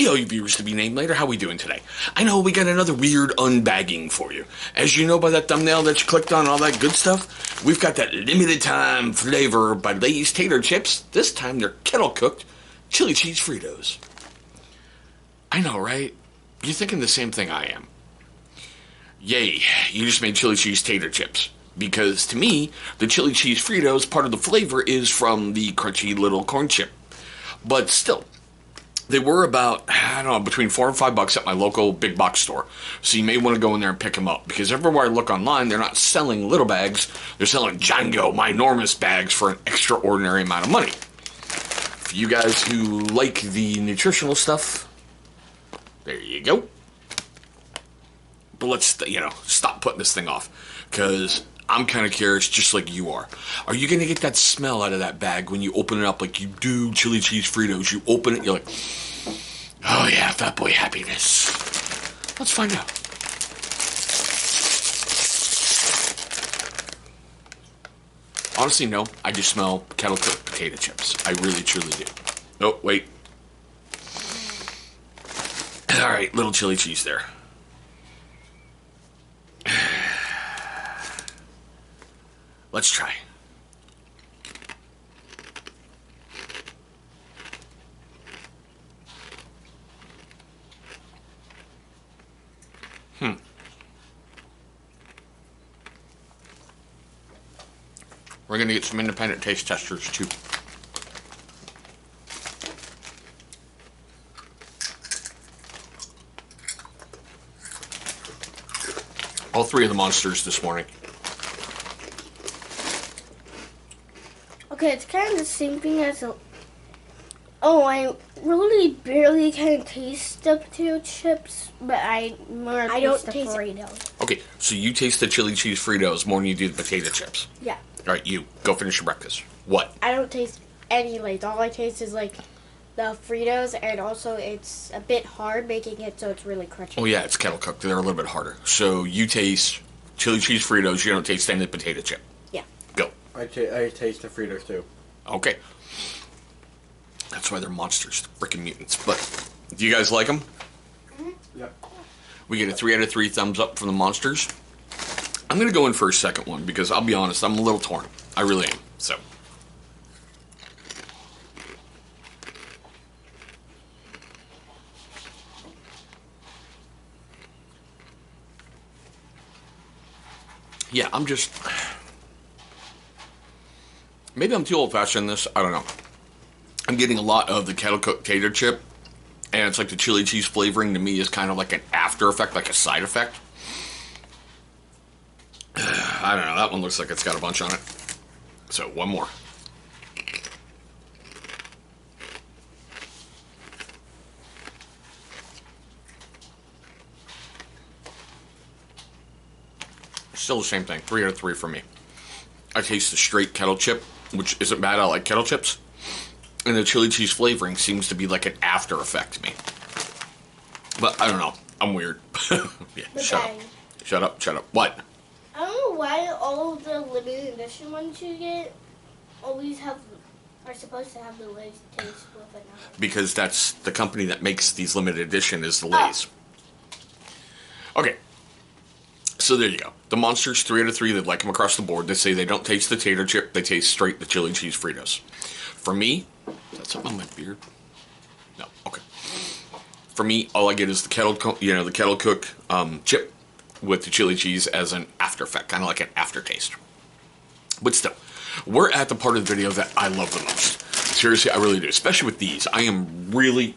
all you viewers to be named later, how we doing today? I know we got another weird unbagging for you. As you know by that thumbnail that you clicked on, all that good stuff, we've got that limited time flavor by Lay's tater chips. This time they're kettle cooked chili cheese Fritos. I know, right? You're thinking the same thing I am. Yay, you just made chili cheese tater chips. Because to me, the chili cheese Fritos, part of the flavor is from the crunchy little corn chip. But still, they were about, I don't know, between $4 and $5 at my local big box store. So you may want to go in there and pick them up. Because everywhere I look online, they're not selling little bags. They're selling Django, my enormous bags for an extraordinary amount of money. For you guys who like the nutritional stuff, there you go. But let's, stop putting this thing off. Because I'm kind of curious, just like you are. Are you going to get that smell out of that bag when you open it up like you do chili cheese Fritos? You open it, you're like, oh yeah, fat boy happiness. Let's find out. Honestly, no. I just smell kettle cooked potato chips. I really, truly do. Oh, wait. All right, little chili cheese there. Let's try. We're going to get some independent taste testers too. All three of the monsters this morning. Okay, it's kind of the same thing as a... Oh, I really barely kind of taste the potato chips, but I don't taste the Fritos. Okay, so you taste the chili cheese Fritos more than you do the potato chips. Yeah. All right, you go finish your breakfast. What? I don't taste any Lay's. All I taste is like the Fritos, and also it's a bit hard making it so it's really crunchy. Oh yeah, it's kettle cooked. They're a little bit harder. So you taste chili cheese Fritos. You don't taste any potato chip. Yeah. Go. I taste the Fritos too. Okay. That's why they're monsters, freaking mutants. But do you guys like them? Mm-hmm. Yep. We get a 3 out of 3 thumbs up from the monsters. I'm going to go in for a second one because I'll be honest, I'm a little torn. I really am. So. Yeah, I'm just... Maybe I'm too old-fashioned in this. I don't know. I'm getting a lot of the kettle-cooked tater chip, and it's like the chili cheese flavoring to me is kind of like an after effect, like a side effect. I don't know. That one looks like it's got a bunch on it. So, one more. Still the same thing. 3 out of 3 for me. I taste the straight kettle chip, which isn't bad. I like kettle chips. And the chili cheese flavoring seems to be like an after effect to me. But I don't know. I'm weird. Yeah, shut up. What? I don't know why all of the limited edition ones you get are supposed to have the Lay's taste with it now. Because that's the company that makes these limited edition is the Lay's. Okay. So there you go. The monsters, 3 out of 3, they like them across the board. They say they don't taste the tater chip, they taste straight the chili cheese Fritos. For me, is that something on my beard? No, okay. For me, all I get is the kettle cooked chip with the chili cheese as an after effect, kind of like an aftertaste. But still, we're at the part of the video that I love the most. Seriously, I really do, especially with these. I am really...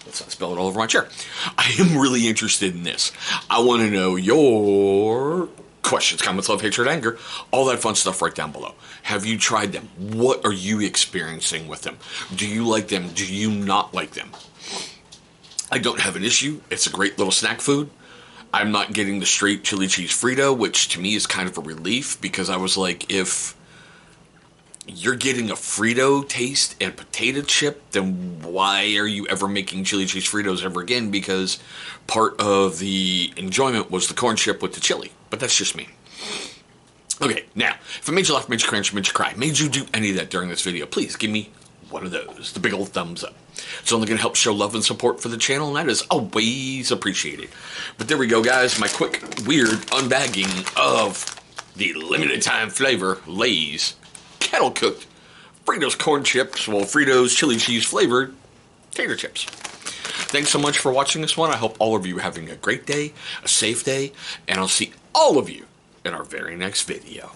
Let's not spill it all over my chair. I am really interested in this. I want to know your questions, comments, love, hatred, anger, all that fun stuff right down below. Have you tried them? What are you experiencing with them? Do you like them? Do you not like them? I don't have an issue. It's a great little snack food. I'm not getting the straight chili cheese Frito, which to me is kind of a relief because I was like, if you're getting a Frito taste and potato chip, then why are you ever making chili cheese Fritos ever again? Because part of the enjoyment was the corn chip with the chili. But that's just me. Okay, now, if it made you laugh, made you cringe, made you cry, made you do any of that during this video, please give me one of those, the big old thumbs up. It's only going to help show love and support for the channel, and that is always appreciated. But there we go, guys. My quick, weird unbagging of the limited time flavor Lay's kettle cooked Fritos corn chips, well, Fritos chili cheese flavored tater chips. Thanks so much for watching this one. I hope all of you are having a great day, a safe day, and I'll see all of you in our very next video.